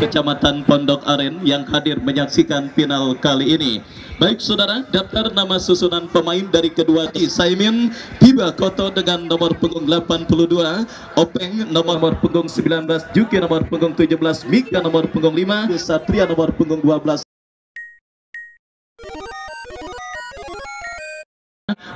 Kecamatan Pondok Aren yang hadir menyaksikan final kali ini. Baik saudara, daftar nama susunan pemain dari kedua tim. Saimin Piba Koto dengan nomor punggung 82, Openg nomor punggung 19, Juki nomor punggung 17, Mika nomor punggung 5, Satria nomor punggung 12.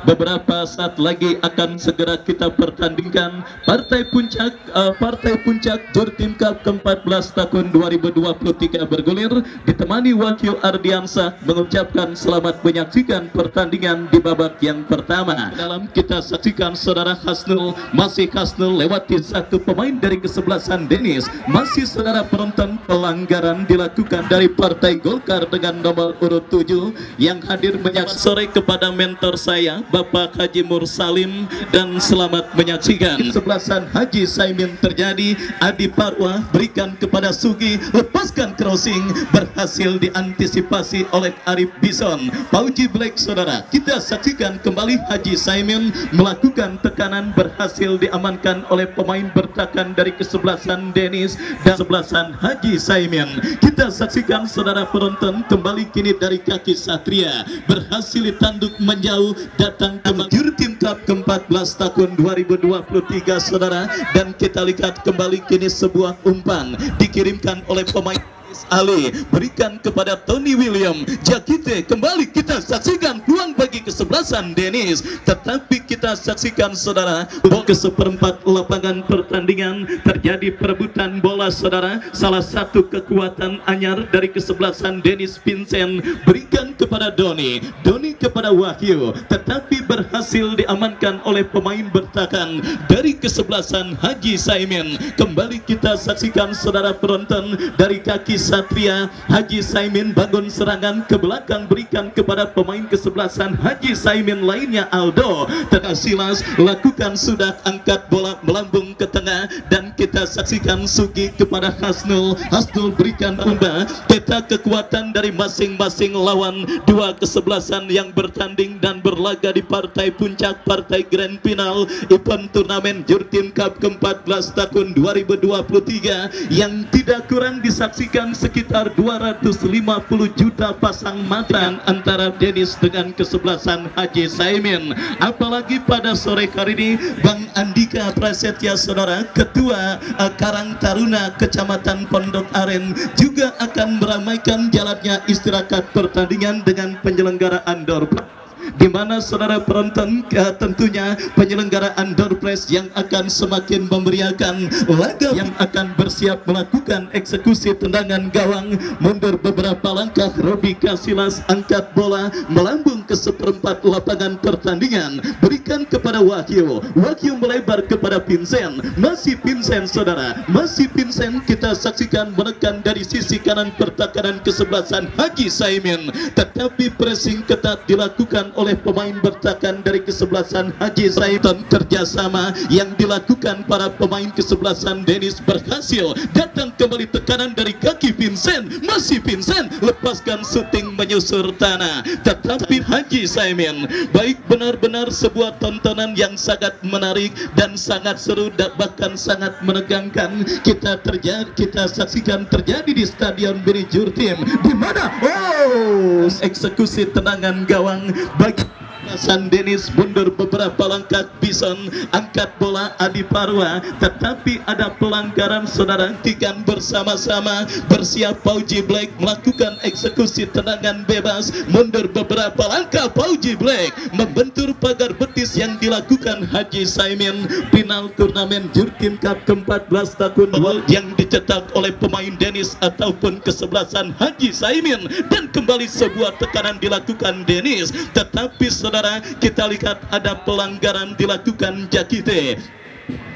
Beberapa saat lagi akan segera kita pertandingkan partai puncak Jurtim Cup ke-14 tahun 2023 bergulir, ditemani Wahyu Ardiansah mengucapkan selamat menyaksikan pertandingan di babak yang pertama. Dalam kita saksikan saudara Hasnul, masih Hasnul lewati satu pemain dari kesebelasan Denis. Masih saudara penonton, pelanggaran dilakukan dari partai Golkar dengan nomor urut 7 yang hadir menyaksikan sore kepada mentor saya Bapak Haji Mursalim, dan selamat menyaksikan. Kesebelasan Haji Saimin terjadi, Adi Parwa berikan kepada Sugi, lepaskan crossing, berhasil diantisipasi oleh Arif Bison. Pauji Black saudara, kita saksikan kembali Haji Saimin melakukan tekanan, berhasil diamankan oleh pemain bertakan dari kesebelasan Denis dan kesebelasan Haji Saimin. Kita saksikan saudara penonton, kembali kini dari kaki Satria berhasil ditanduk menjauh, datang ke Jurtim Cup ke-14 tahun 2023 saudara, dan kita lihat kembali kini sebuah umpan dikirimkan oleh pemain Ali, berikan kepada Tony William Jakite. Kembali kita saksikan peluang bagi kesebelasan Denis, tetapi kita saksikan saudara ke seperempat lapangan pertandingan terjadi perebutan bola saudara. Salah satu kekuatan anyar dari kesebelasan Denis Vincent berikan kepada Doni kepada Wahyu, tetapi berhasil diamankan oleh pemain bertahan dari kesebelasan Haji Saimin. Kembali kita saksikan saudara penonton, dari kaki Satria Haji Saimin bangun serangan ke belakang, berikan kepada pemain kesebelasan Haji Saimin lainnya Aldo. Silas lakukan sudah, angkat bola melambung ke tengah, dan kita saksikan Sugi kepada Hasnul berikan umpan. Kita kekuatan dari masing-masing lawan, dua kesebelasan yang bertanding dan berlaga di partai puncak, partai grand final event turnamen Jurtim Cup ke-14 tahun 2023 yang tidak kurang disaksikan sekitar 250 juta pasang mata antara Denis dengan kesebelasan Haji Saimin. Apalagi pada sore hari ini Bang Andika Prasetya saudara, Ketua Karang Taruna Kecamatan Pondok Aren, juga akan meramaikan jalannya istirahat pertandingan dengan penyelenggaraan door prize, di mana saudara penonton tentunya penyelenggaraan door prize yang akan semakin memeriahkan laga yang akan bersiap melakukan eksekusi tendangan gawang. Mundur beberapa langkah Robi Kasilas, angkat bola melambung ke seperempat lapangan pertandingan, berikan kepada Wahyu melebar kepada Vincent, masih Vincent saudara, masih Vincent kita saksikan menekan dari sisi kanan pertahanan kesebelasan Haji Saimin, tetapi pressing ketat dilakukan oleh pemain bertahan dari kesebelasan Haji Saimin. Kerjasama yang dilakukan para pemain kesebelasan Denis berhasil, datang kembali tekanan dari kaki Vincent, masih Vincent lepaskan syuting menyusur tanah, tetapi Haji Saimin. Baik, benar-benar sebuah tontonan yang sangat menarik dan sangat seru, dan bahkan sangat menegangkan kita saksikan terjadi di Stadion Bini Jurtim, di mana eksekusi tendangan gawang bagi San Denis. Mundur beberapa langkah Bison, angkat bola Adi Parwa, tetapi ada pelanggaran saudara. Tikan bersama-sama, bersiap Pauji Black melakukan eksekusi tendangan bebas. Mundur beberapa langkah Pauji Black membentur pagar betis yang dilakukan Haji Saimin. Final turnamen Jurtim Cup ke-14 tahun yang dicetak oleh pemain Denis ataupun kesebelasan Haji Saimin, dan kembali sebuah tekanan dilakukan Denis, tetapi saudara kita lihat ada pelanggaran dilakukan Jakite.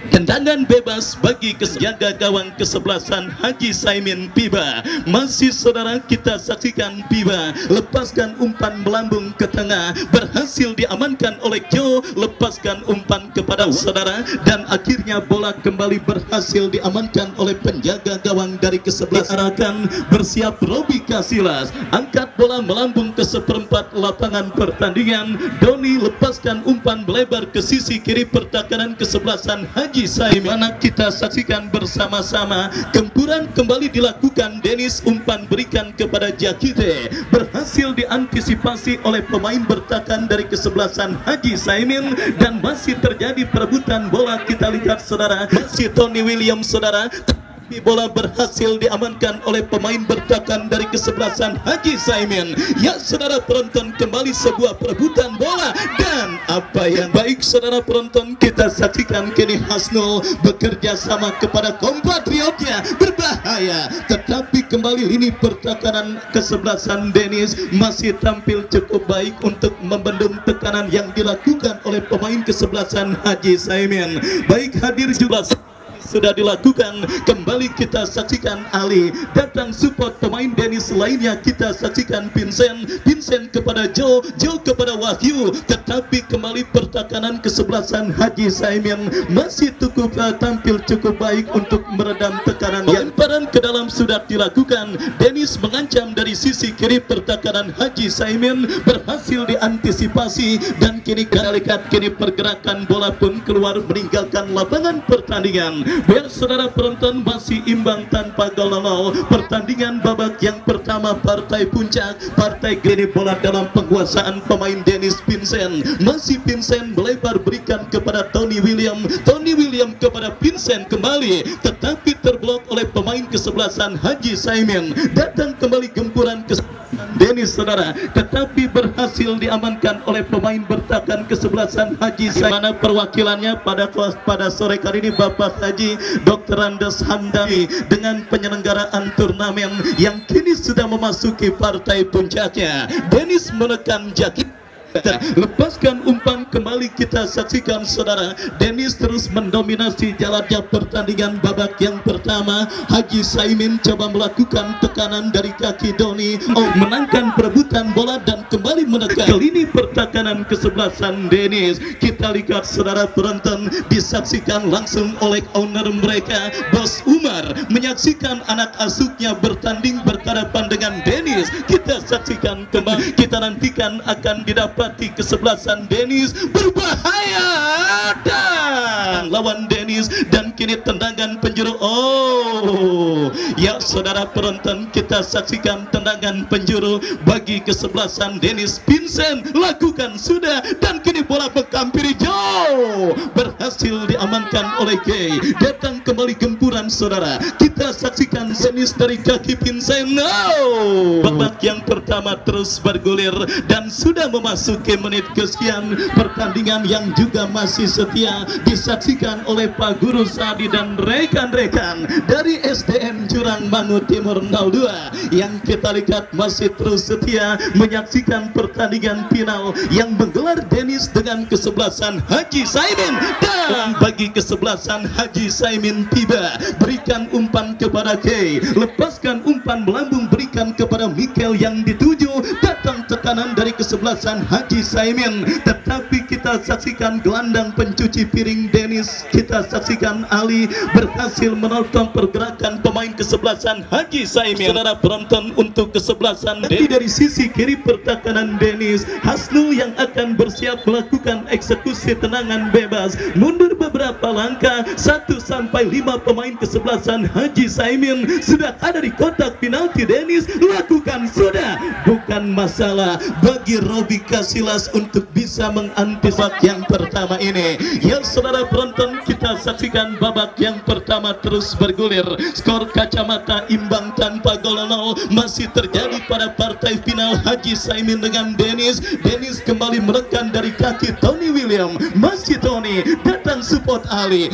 Tendangan bebas bagi jaga gawang kesebelasan Haji Saimin Piba. Masih saudara kita saksikan Piba lepaskan umpan melambung ke tengah, berhasil diamankan oleh Joe, lepaskan umpan kepada saudara, dan akhirnya bola kembali berhasil diamankan oleh penjaga gawang dari kesebelasan. Arahkan bersiap Robi Kasilas, angkat bola melambung ke seperempat lapangan pertandingan. Doni lepaskan umpan melebar ke sisi kiri pertahanan kesebelasan kesebelasan Haji Saimin. Mana kita saksikan bersama-sama, gempuran kembali dilakukan. Dennis umpan berikan kepada Jakite, berhasil diantisipasi oleh pemain bertahan dari kesebelasan Haji Saimin, dan masih terjadi perebutan bola. Kita lihat saudara, masih Tony Williams saudara, bola berhasil diamankan oleh pemain bertahan dari kesebelasan Haji Saimin. Ya saudara penonton, kembali sebuah perebutan bola, dan apa yang baik saudara penonton, kita saksikan kini Hasnul bekerja sama kepada kompatriotnya, berbahaya, tetapi kembali lini pertahanan kesebelasan Dennis masih tampil cukup baik untuk membendung tekanan yang dilakukan oleh pemain kesebelasan Haji Saimin. Baik hadir juga sudah dilakukan, kembali kita saksikan Ali datang support pemain Dennis lainnya. Kita saksikan Vincent kepada Joe kepada Wahyu, tetapi kembali pertahanan kesebelasan Haji Saimin masih cukup tampil cukup baik untuk meredam tekanan. Lemparan ke dalam sudah dilakukan. Dennis mengancam dari sisi kiri, pertahanan Haji Saimin berhasil diantisipasi, dan kini kita lihat kini pergerakan bola pun keluar meninggalkan lapangan pertandingan. Biar saudara penonton masih imbang tanpa gol 0. Pertandingan babak yang pertama partai puncak, partai gini bola dalam penguasaan pemain Dennis Vincent. Masih Vincent melebar berikan kepada Tony William kepada Vincent kembali, tetapi terblok oleh pemain kesebelasan Haji Saimin. Datang kembali gempuran Dennis saudara, tetapi berhasil diamankan oleh pemain bertahan kesebelasan Haji Saimin. Mana perwakilannya pada sore kali ini Bapak Haji Dr. Andes Hamdani dengan penyelenggaraan turnamen yang kini sudah memasuki partai puncaknya. Dennis menekan Jakite, lepaskan umpan, kembali kita saksikan saudara, Dennis terus mendominasi jalannya pertandingan babak yang pertama. Haji Saimin coba melakukan tekanan dari kaki Doni, menangkan perebutan bola dan kembali menekan lini pertahanan kesebelasan Dennis. Kita lihat saudara penonton, disaksikan langsung oleh owner mereka Bos Umar, menyaksikan anak asuhnya bertanding berhadapan dengan Dennis. Kita saksikan kembali, kita nantikan akan didapati kesebelasan Dennis berbahaya dan lawan Dennis, dan kini tendangan penjuru. Ya saudara penonton, kita saksikan tendangan penjuru bagi kesebelasan Dennis. Vincent lakukan sudah, dan kini bola menghampiri Joe, berhasil diamankan oleh Gay. Datang kembali gempuran saudara, kita saksikan Dennis dari kaki Vincent. Babak yang pertama terus bergulir dan sudah memasuki menit kesekian. Pertandingan yang juga masih setia disaksikan oleh Pak Guru Sadi dan rekan-rekan dari SDN Jurang Mangu Timur 02 yang kita lihat masih terus setia menyaksikan pertandingan final yang menggelar Dennis dengan kesebelasan Haji Saimin. Dan bagi kesebelasan Haji Saimin tiba, berikan umpan kepada Kay, lepaskan umpan melambung berikan kepada Mikel yang dituju. Datang tekanan dari kesebelasan Haji Saimin, tetapi kita saksikan gelandang pencuci piring Dennis, kita saksikan Ali berhasil menonton pergerakan pemain kesebelasan Haji Saimin. Saudara penonton, untuk kesebelasan Dennis dari sisi kiri pertahanan Dennis, Hasnul yang akan bersiap melakukan eksekusi tendangan bebas, mundur beberapa langkah. 1-5 pemain kesebelasan Haji Saimin sudah ada di kotak penalti. Dennis lakukan sudah, bukan masalah bagi Robi Casillas untuk bisa mengantisipasi yang pertama ini. Ya saudara penonton, kita saksikan babak yang pertama terus bergulir. Skor kacamata imbang tanpa gol 0 masih terjadi pada partai final Haji Saimin dengan Dennis. Dennis kembali menekan dari kaki Tony William, masih Tony datang support Ali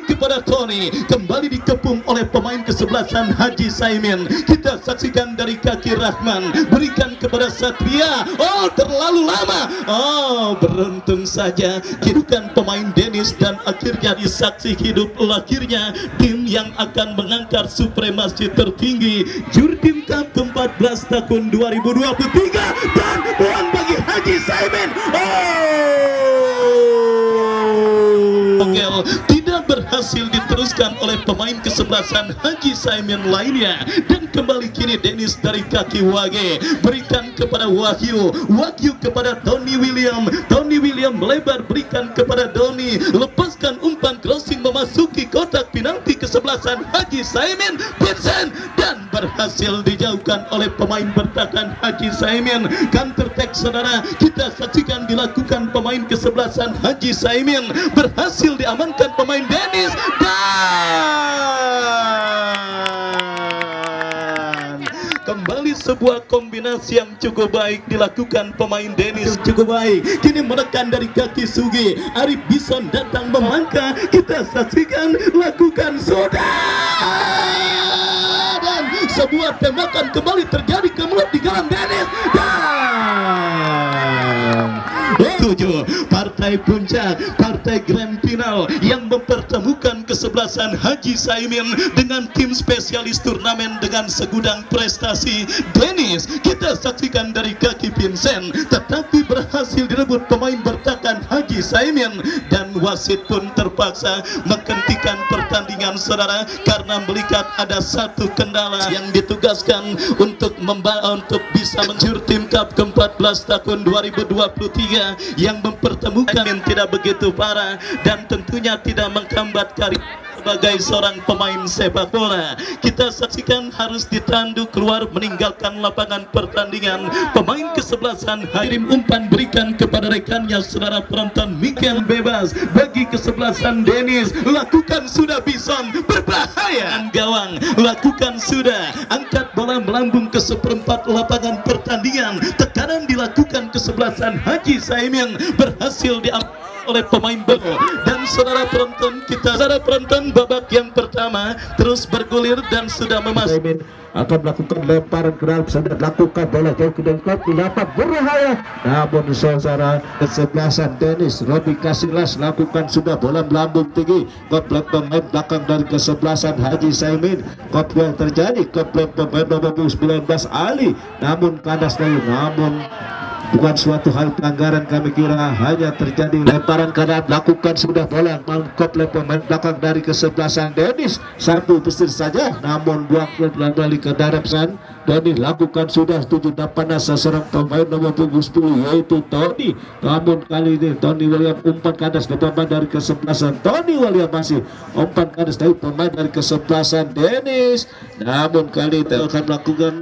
kepada Tony, kembali dikepung oleh pemain kesebelasan Haji Saimin. Kita saksikan dari kaki Rahman, berikan kepada Satria. Terlalu lama. Beruntung saja bukan pemain Dennis, dan akhirnya disaksi hidup akhirnya tim yang akan mengangkat supremasi tertinggi Jurtim Cup ke-14 tahun 2023, dan poin bagi Haji Saimin. Tidak berhasil diteruskan oleh pemain kesebelasan Haji Saimin lainnya. Dan kembali kini Dennis dari kaki Wage berikan kepada Wahyu kepada Tony William melebar berikan kepada Doni, lepaskan umpan crossing memasuki kotak penalti kesebelasan Haji Saimin. Vincent dan berhasil dijauhkan oleh pemain bertahan Haji Saimin. Counter attack saudara kita saksikan dilakukan pemain kesebelasan Haji Saimin, berhasil diamankan pemain Dennis dan kembali sebuah kombinasi yang cukup baik dilakukan pemain Dennis, cukup baik. Kini menekan dari kaki Sugi, Arif Bison datang memangka, kita saksikan lakukan sudah dan sebuah tembakan kembali terjadi ke mulut di gawang Dennis dan 7 partai puncak, partai grand final yang mempertemukan kesebelasan Haji Saimin dengan tim spesialis turnamen dengan segudang prestasi Dennis. Kita saksikan dari kaki Vincent tetapi berhasil direbut pemain bertahan Haji Saimin dan wasit pun terpaksa menghentikan pertandingan saudara karena melihat ada satu kendala yang ditugaskan untuk bisa mencuri tim Cup ke-14 tahun 2023 yang mempertemukan yang tidak begitu parah dan tentunya tidak menghambat karir sebagai seorang pemain sepak bola. Kita saksikan harus ditanduk keluar meninggalkan lapangan pertandingan. Pemain kesebelasan kirim umpan berikan kepada rekannya saudara penonton Mikel bebas bagi kesebelasan Dennis, lakukan sudah Bison berbahaya gawang, lakukan sudah angkat bola melambung ke seperempat lapangan pertandingan. Tekanan dilakukan kesebelasan Haji Saimin, berhasil diambil oleh pemain baru dan saudara penonton babak yang pertama terus bergulir dan sudah memasuki akan melakukan lemparan ke dalam, sudah dilakukan bola jauh ke dalam dapat berbahaya, namun saudara kesebelasan Dennis Robi Casillas lakukan sudah bola melambung tinggi komplek pemain belakang dari kesebelasan Haji Saimin. Komplek terjadi komplek pemain nomor 19 Ali, namun kandas lagi, namun bukan suatu hal pelanggaran, kami kira hanya terjadi lemparan kanan lakukan sudah bola komplek pemain belakang dari kesebelasan Dennis satu besar saja, namun buang kembali ke daratan Doni lakukan sudah tujuh panas seorang pemain nomor punggung 10 yaitu Tony, namun kali ini Tony William umpan kandas ke pemain dari kesebelasan Tony William, masih umpan kandas dari pemain dari kesebelasan Dennis, namun kali ini akan melakukan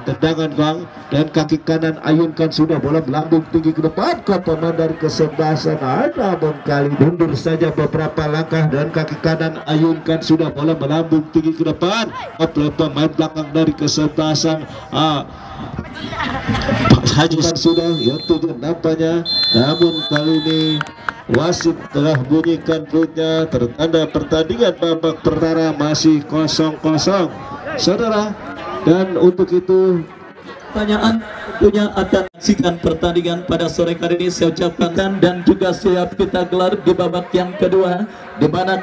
tendangan bang dan kaki kanan ayunkan sudah bola melambung tinggi ke depan ke pemain dari kesebelasan, namun kali mundur saja beberapa langkah dan kaki kanan ayunkan sudah bola melambung tinggi ke depan ke pemain belakang dari kesebelasan Haji sudah yaitu nampaknya, namun kali ini wasit telah bunyikan bunyinya tertanda pertandingan babak pertama masih 0-0 saudara, dan untuk itu pertanyaan tentunya akan saksikan pertandingan pada sore hari ini saya ucapkan dan juga siap kita gelar di babak yang kedua di mana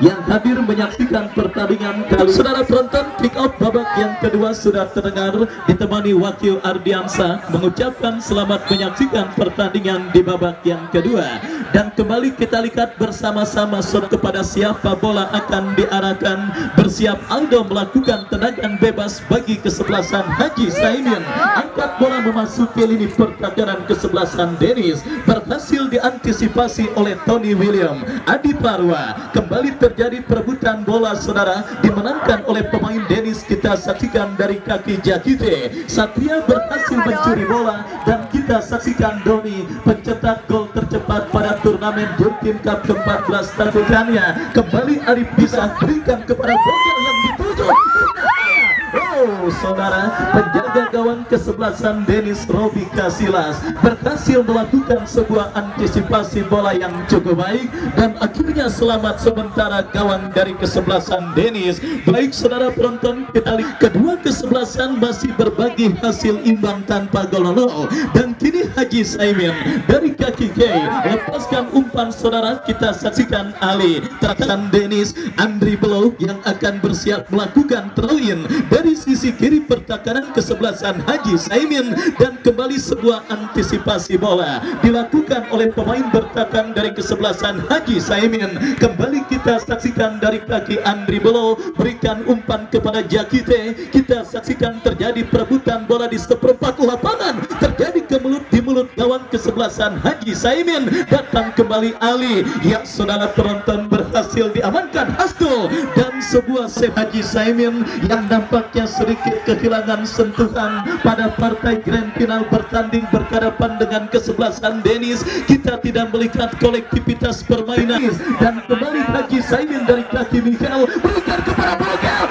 yang hadir menyaksikan pertandingan kali saudara penonton kick off babak yang kedua sudah terdengar ditemani Wakil Ardiansa mengucapkan selamat menyaksikan pertandingan di babak yang kedua dan kembali kita lihat bersama-sama kepada siapa bola akan diarahkan. Bersiap Aldo melakukan tendangan bebas bagi kesebelasan Haji Saimin, angkat bola memasuki lini pertahanan kesebelasan Dennis, berhasil diantisipasi oleh Tony William. Adi Parwa kembali terjadi perebutan bola saudara dimenangkan oleh pemain Dennis, kita saksikan dari kaki Jakite. Satria berhasil mencuri bola dan kita saksikan Doni pencetak gol tercepat pada turnamen Jurtim Cup ke-14 tahunnya. Kembali Arif bisa berikan kepada Boger yang dituju. Saudara, penjaga gawang kesebelasan Dennis Robi Casillas berhasil melakukan sebuah antisipasi bola yang cukup baik dan akhirnya selamat sementara gawang dari kesebelasan Dennis. Baik saudara penonton, kita lihat kedua kesebelasan masih berbagi hasil imbang tanpa gol dan kini Haji Saimin dari kaki K lepaskan umpan saudara, kita saksikan Ali terkena Dennis Andri Below yang akan bersiap melakukan throw in dari sisi kiri pertahanan kesebelasan Haji Saimin, dan kembali sebuah antisipasi bola dilakukan oleh pemain bertahan dari kesebelasan Haji Saimin. Kembali kita saksikan dari kaki Andri Belo, berikan umpan kepada Jakite. Kita saksikan terjadi perebutan bola di seperempat lapangan, terjadi di mulut gawang kesebelasan Haji Saimin. Datang kembali Ali, yang saudara penonton berhasil diamankan Hasnul, dan sebuah save Haji Saimin yang nampaknya sedikit kehilangan sentuhan pada partai grand final bertanding berhadapan dengan kesebelasan Dennis. Kita tidak melihat kolektivitas permainan, dan kembali Haji Saimin dari kaki Mikael berikan kepada Mikael.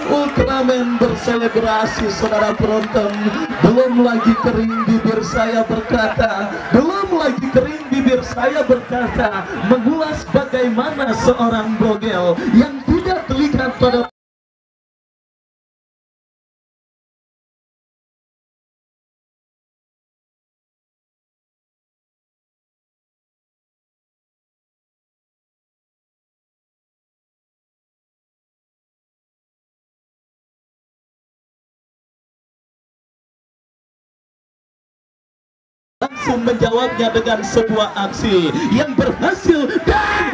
Ultraman berselebrasi, saudara penonton. Belum lagi kering bibir saya berkata, belum lagi kering bibir saya berkata, mengulas bagaimana seorang Bogel yang tidak terlihat pada langsung menjawabnya dengan sebuah aksi yang berhasil, dan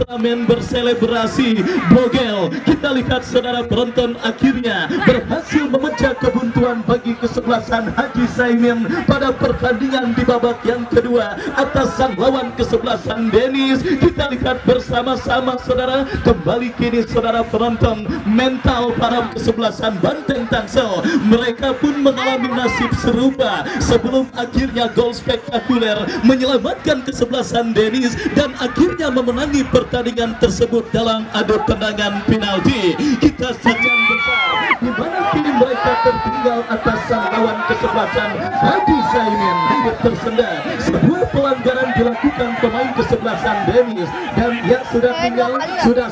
Ultraman berselebrasi. Bogel, kita lihat saudara penonton, akhirnya berhasil memecah kebuntuan bagi kesebelasan Haji Saimin pada pertandingan di babak yang kedua atas sang lawan kesebelasan Dennis. Kita lihat bersama-sama saudara, kembali kini saudara penonton, mental para kesebelasan Banteng Tangsel, mereka pun mengalami nasib serupa sebelum akhirnya gol spektakuler menyelamatkan kesebelasan Dennis dan akhirnya memenangi pertandingan tersebut dalam adu tendangan penalti. Kita saksikan bersama di mana kini mereka tertinggal atas sang lawan kesebelasan Haji Saimin. Tersendat sebuah pelanggaran dilakukan pemain kesebelasan Dennis, dan ya sudah tinggal, sudah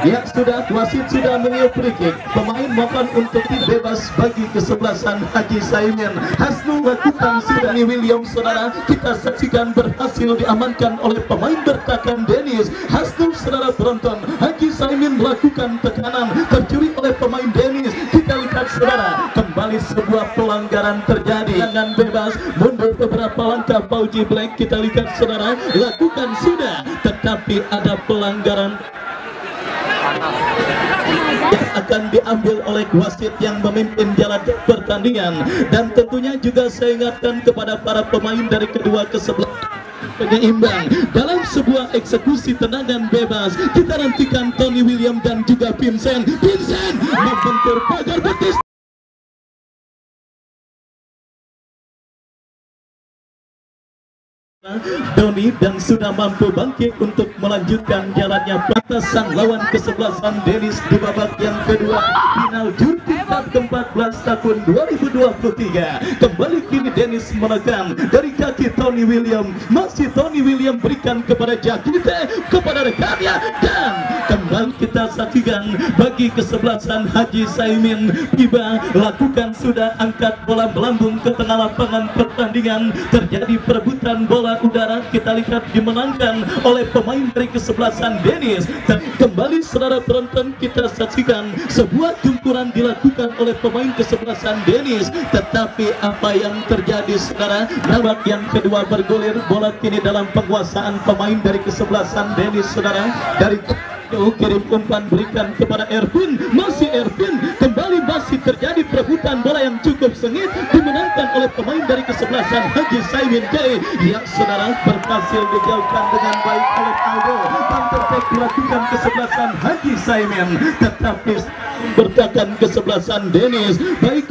ya sudah, wasit sudah meniup free kick. Pemain mohon untuk bebas bagi kesebelasan Haji Saimin. Hasnul lakukan sudah nih William, saudara kita saksikan berhasil diamankan oleh pemain bertahan Dennis. Hasnul saudara penonton, Haji Saimin melakukan tekanan tercuri oleh pemain Dennis. Kita lihat saudara, kembali sebuah pelanggaran terjadi dengan bebas, mundur beberapa langkah Pauji Black. Kita lihat saudara, lakukan sudah, tetapi ada pelanggaran yang akan diambil oleh wasit yang memimpin jalan pertandingan. Dan tentunya juga saya ingatkan kepada para pemain dari kedua kesebelasan penyeimbang dalam sebuah eksekusi tendangan bebas. Kita nantikan Tony William dan juga Vincent membentur pagar betis Doni, dan sudah mampu bangkit untuk melanjutkan jalannya atas sang lawan kesebelasan Dennis di babak yang kedua final Jurtim Cup ke-14 tahun 2023. Kembali kini Dennis menekan dari kaki Tony William, masih Tony William berikan kepada Jakite, kepada rekannya, dan kembali kita saksikan bagi kesebelasan Haji Saimin. Tiba lakukan sudah, angkat bola melambung ke tengah lapangan pertandingan, terjadi perebutan bola udara. Kita lihat dimenangkan oleh pemain dari kesebelasan Dennis. Dan kembali saudara penonton, kita saksikan sebuah jumpuran dilakukan oleh pemain kesebelasan Dennis, tetapi apa yang terjadi saudara, babak yang kedua bergulir, bola kini dalam penguasaan pemain dari kesebelasan Dennis saudara. Dari kirim umpan berikan kepada Ervin, masih Ervin, kembali masih terjadi perebutan bola yang cukup sengit, dimenangkan oleh pemain dari kesebelasan Haji Saimin K. yang saudara berhasil dijauhkan dengan baik oleh Aldo. Counter attack dilakukan kesebelasan Haji Saimin, tetapi bertahan kesebelasan Dennis. Baik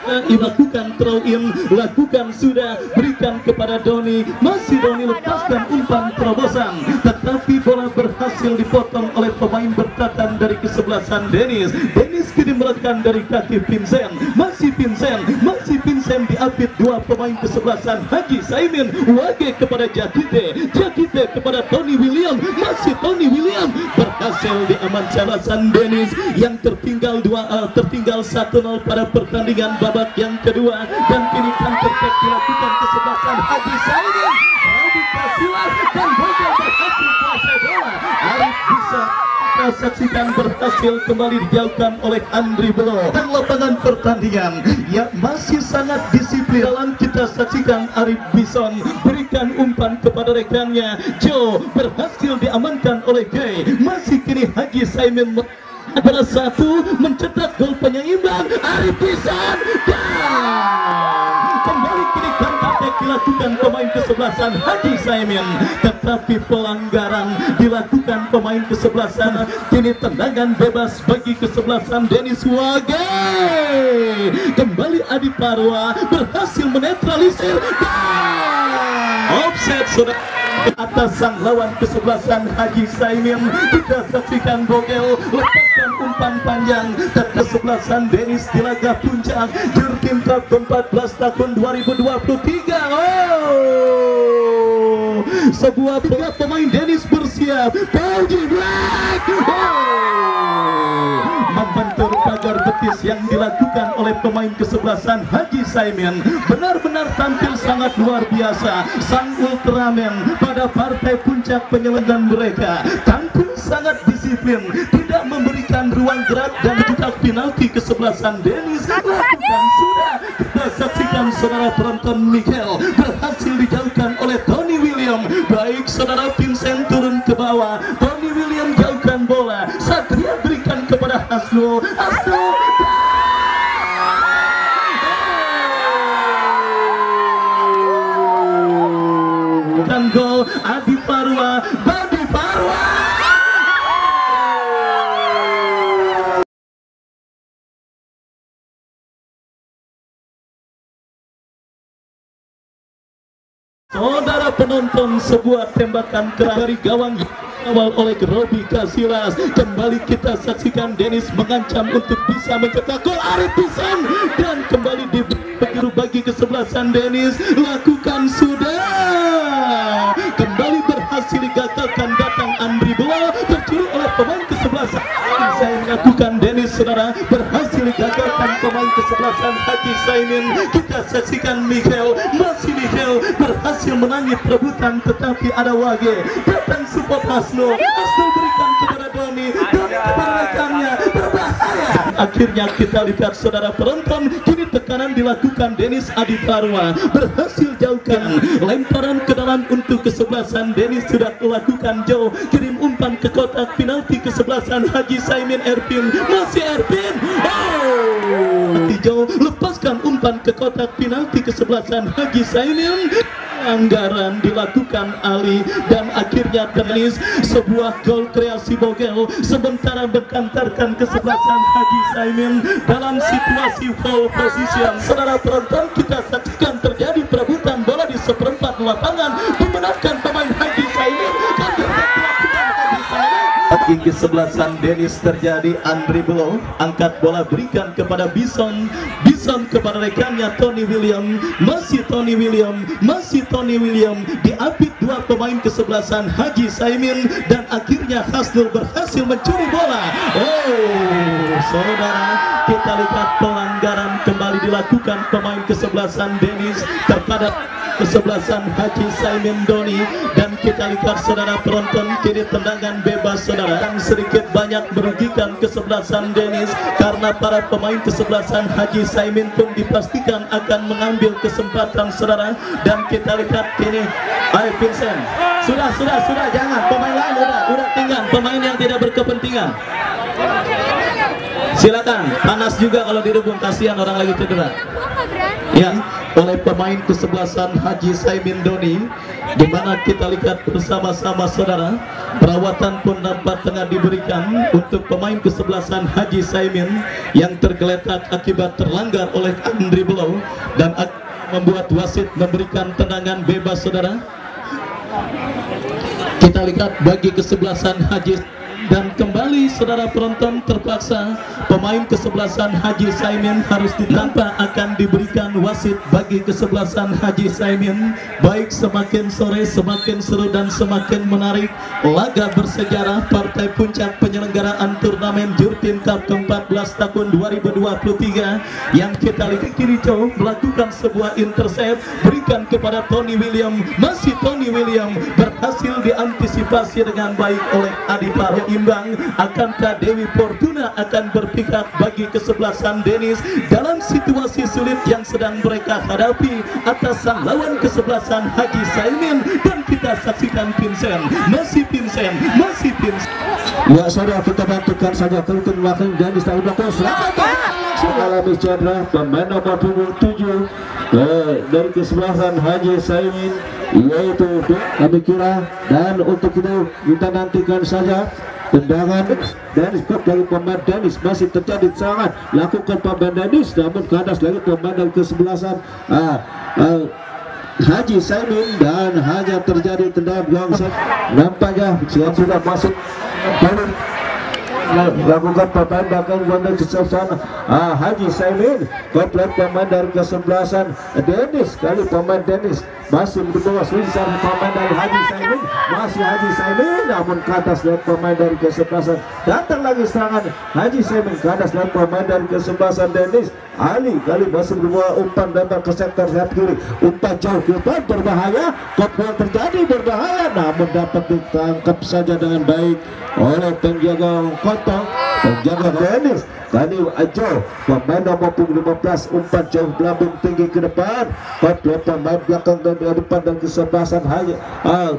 dilakukan throw in, lakukan sudah, berikan kepada Doni, masih Doni lepaskan umpan terobosan, tetapi bola berhasil dipotong oleh pemain bertahan dari kesebelasan Dennis. Dennis kini merekam dari kaki Vincent, masih Vincent diapit dua pemain kesebelasan Haji Saimin. Wage kepada Jakite kepada Tony William, masih Tony William berhasil diamankan Hasan Dennis yang tertinggal 1-0 pada pertandingan babak yang kedua, dan kini counter attack dilakukan kesebelasan Haji Saimin. Rabi Kasilas dan Bogel berhasil kuasai bola. Arif bisa kita saksikan berhasil kembali dijauhkan oleh Andri Belo, dan lapangan pertandingan yang masih sangat disiplin. Dalam kita saksikan Arif Bison berikan umpan kepada rekannya Joe, berhasil diamankan oleh Gay. Masih kini Haji Saimin pada satu mencetak gol penyeimbang. Arif Bison dan kembali kini counter dilakukan pemain kesebelasan Haji Saimin, tetapi pelanggaran dilakukan pemain kesebelasan. Kini tendangan bebas bagi kesebelasan Dennis Wage. Kembali Adi Parwa berhasil menetralisir. Offset sudah atas sang lawan kesebelasan Haji Saimin. Kita saksikan Bogel lepaskan umpan panjang dan kesebelasan Dennis di laga puncak Jurtim Cup ke-14 tahun 2023. Sebuah pemain Dennis bersiap. Pauji Black membentur pagar betis yang dilakukan oleh pemain kesebelasan Haji Saimin. Benar-benar tampil sangat luar biasa. Sang Ultraman pada partai puncak penyelenggaraan mereka tampil sangat disiplin, tidak memberikan ruang gerak, dan juga penalti kesebelasan Dennis lakukan sudah kita saksikan saudara penonton. Michael berhasil dijauhkan oleh Tony William. Baik saudara Vincent turun ke bawah, Tony William jauhkan bola, Satria berikan kepada Hasno. Dan gol Adi Parwa. Saudara penonton, sebuah tembakan keras dari gawang awal oleh Robi Kasilas. Kembali kita saksikan Dennis mengancam untuk bisa mencetak gol. Arif Pisan dan kembali dibiru bagi kesebelasan Dennis. Lakukan sudah. Kembali berhasil digagalkan, datang Andri Belo tercuri oleh pemain kesebelasan. Saya melakukan Dennis saudara berhasil digagalkan pemain kesebelasan Haji Saimin. Kita saksikan Michael, masih Michael berhasil menangis perebutan, tetapi ada Wage datang support Hasno berikan kepada Doni kepada rekannya, berbahaya. Akhirnya kita lihat saudara penonton, kini tekanan dilakukan Dennis Adi Parwa berhasil jauhkan lemparan ke dalam untuk kesebelasan Dennis sudah melakukan jauh, kirim umpan ke kotak penalti kesebelasan Haji Saimin. Erpin, masih Erpin, hijau lepaskan umpan ke kotak penalti kesebelasan Haji Saimin. Anggaran dilakukan Ali dan akhirnya tenis sebuah gol kreasi Bogel sementara berkantarkan kesebelasan Haji Saimin dalam situasi full position. Saudara penonton, kita saksikan terjadi perebutan bola di seperempat lapangan dimenangkan pemain Haji Saimin. King kesebelasan Dennis terjadi. Andri Belo angkat bola berikan kepada Bison kepada rekannya Tony William, masih Tony William diapit dua pemain kesebelasan Haji Saimin, dan akhirnya Hasnul berhasil mencuri bola. Saudara, kita lihat pelanggaran kembali dilakukan pemain kesebelasan Dennis terhadap kesebelasan Haji Saimin Doni, dan kita lihat saudara penonton, kini tendangan bebas saudara yang sedikit banyak merugikan kesebelasan Dennis karena para pemain kesebelasan Haji Saimin pun dipastikan akan mengambil kesempatan saudara. Dan kita lihat kini Vincent sudah jangan pemain lain, udah tinggal pemain yang tidak berkepentingan. Silakan, panas juga kalau dirubung, kasihan orang lagi cedera. Ya, oleh pemain kesebelasan Haji Saimin Doni, di mana kita lihat bersama-sama saudara, perawatan pun nampak tengah diberikan untuk pemain kesebelasan Haji Saimin yang tergeletak akibat terlanggar oleh Andri Belo, dan membuat wasit memberikan tendangan bebas saudara. Kita lihat bagi kesebelasan Haji Dan kembali saudara penonton, terpaksa pemain kesebelasan Haji Saimin harus ditanpa akan diberikan wasit bagi kesebelasan Haji Saimin. Baik, semakin sore semakin seru dan semakin menarik laga bersejarah partai puncak penyelenggaraan turnamen Jurtim Cup ke-14 tahun 2023 yang kita lihat kiri jauh melakukan sebuah intercept, berikan kepada Tony William. Masih Tony William berhasil diantisipasi dengan baik oleh Adipar imbang. Akankah Dewi Fortuna akan berpihak bagi kesebelasan Dennis dalam situasi sulit yang sedang mereka hadapi atas sang lawan kesebelasan Haji Saimin? Dan kita saksikan Vincent, masih Vincent. Ya saudara, kita nantikan saja kerutan wakil Dennis tak belakang mengalami cedera pemain nomor 27 dari kesebelasan Haji Saimin, yaitu kami kira. Dan untuk itu kita nantikan saja tendangan Dennis dari pemain Dennis. Masih terjadi serangan lakukan pemain Dennis, namun ke atas lagi pemain dari kesebelasan Haji Saimin, dan hanya terjadi tendangan gongset. Nampaknya sudah masuk lakukan pemain belakang ganda kesebelasan Haji Saimin. Komplek pemain dari kesebelasan Dennis, kali pemain Dennis masih berdua Swisan pemain dari Haji Saimin, masih Haji Saimin, namun ke atas lihat pemain dari kesebelasan. Datang lagi serangan Haji Saimin ke atas lihat pemain dari kesebelasan Dennis. Ali kali masih berdua umpan lempar ke sektor sayap kiri, umpan jauh ke depan berbahaya, komplek terjadi berbahaya, namun dapat ditangkap saja dengan baik oleh penjaga kota, penjaga Dennis. Tadi Ajo pemain nomor 15 umpan jauh belambung tinggi ke depan, pemain belakang dan depan dan kesebelasan Haji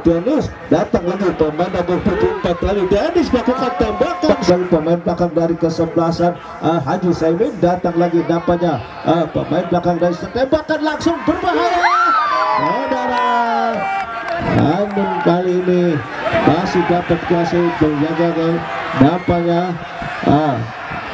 Dennis. Datang lagi pemain nomor 74 kali Dennis melakukan tembakan dari pemain belakang dari kesebelasan Haji Saimin. Datang lagi nampaknya pemain belakang dari tembakan langsung berbahaya saudara. Namun kali ini masih dapat kasih penjaga nampaknya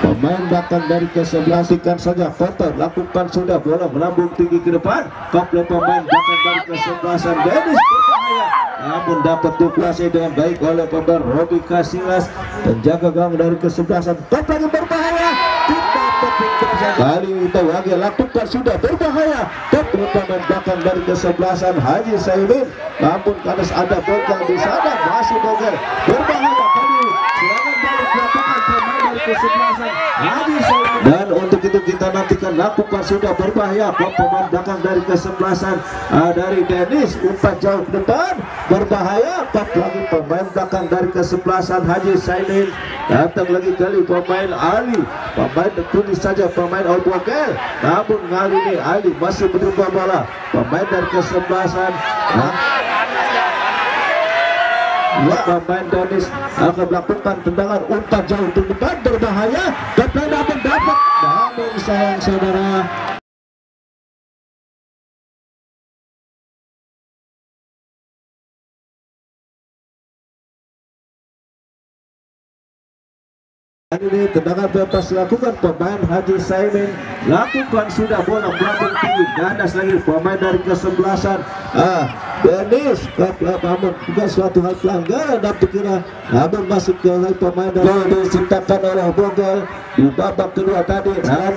pemain belakang dari kesebelasan saja foto lakukan sudah bola melambung tinggi ke depan. Komplek pemain belakang dari kesebelasan Dennis berbahaya, namun dapat dikuasai dengan baik oleh pemain Robi Casillas, penjaga gawang dari kesebelasan. Komplek berbahaya, kali itu lagi lakukan sudah berbahaya. Komplek pemain belakang dari kesebelasan Haji Saimin, namun karena ada bogel di sana, masih bogel berbahaya. Kali serangan balik lakukan pemain dari kesebelasan Haji Saimin. Dan untuk itu kita nantikan lakukan sudah berbahaya pemain belakang dari kesebelasan dari Dennis, umpan jauh ke depan berbahaya. Lagi pemain belakang dari kesebelasan Haji Saimin. Datang lagi kali pemain Ali, pemain tulis saja pemain Obogel, namun kali ini Ali masih berubah bola. Pemain dari kesebelasan pemain Dennis akan melakukan tendangan umpan jauh ke depan berbahaya, dan dapat namun sayang saudara. Ini tendangan bebas dilakukan pemain Haji Saimin, lakukan sudah bola melambung tinggi ganas lagi pemain dari kesebelasan Dennis. Namun juga suatu hal pelanggaran dan dikira, namun masuk ke pemain dari diciptakan oleh Bogel di babak kedua tadi. Dan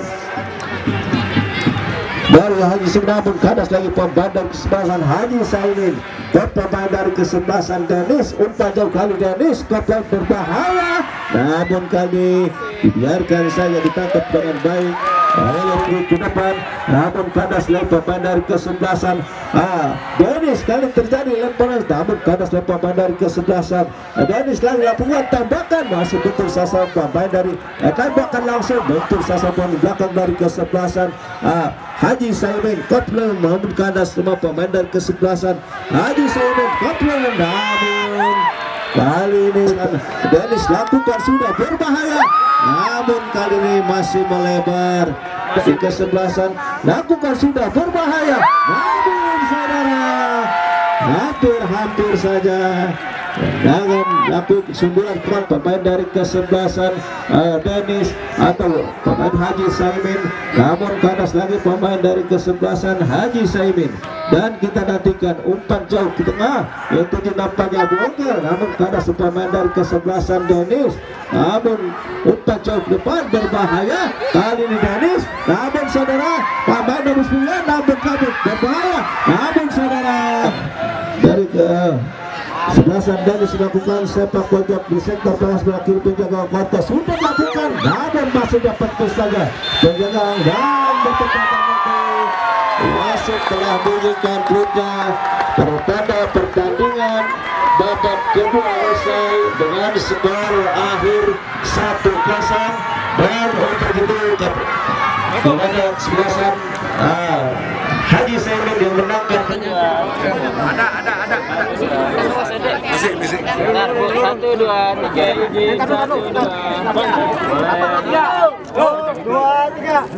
dari Haji Saimin, namun kadas lagi pemain dari kesebelasan Haji Saimin, pemain dari kesebelasan Dennis, umpan jauh kali Dennis, komplek berbahaya, namun kali dibiarkan saja ditangkap dengan baik oleh ke depan. Namun kadas lagi pemain dari kesebelasan Dennis, kali terjadi lemparan, namun kadas lagi pemain dari kesebelasan Dennis lagi lakukan tembakan, masih betul sasaran pemain dari tembakan langsung betul sasaran belakang dari kesebelasan Haji Saimin. Komplek namun kadas semua pemain dari kesebelasan Haji Saimin, komplek, namun kali ini Dennis lakukan sudah berbahaya, namun kali ini masih melebar di kesebelasan, lakukan sudah berbahaya, namun saudara hampir saja Dengan laku sundulan keras pemain dari kesebelasan Dennis atau pemain Haji Saimin, namun kandas lagi pemain dari kesebelasan Haji Saimin. Dan kita nantikan umpan jauh ke tengah, yaitu nampaknya Bogor, namun kandas pemain dari kesebelasan Dennis. Namun umpan jauh ke depan berbahaya kali ini Dennis, namun saudara pemain nomor 9 namun kabur berbahaya, namun saudara dari sebelasan Dennis melakukan sepak pojok di sektor tengah sebelah kiri penjaga kontes sudah dilakukan, namun masih dapat push saja penjaga dan bertepatan wasit telah bunyikan bunyi pertanda pertandingan babak kedua selesai dengan skor akhir 1-0 dan untuk itu kepada sebelasan Haji Saimin yang menangkan. Ada. Bisik. 1, 2, 3. 1, 2, 3.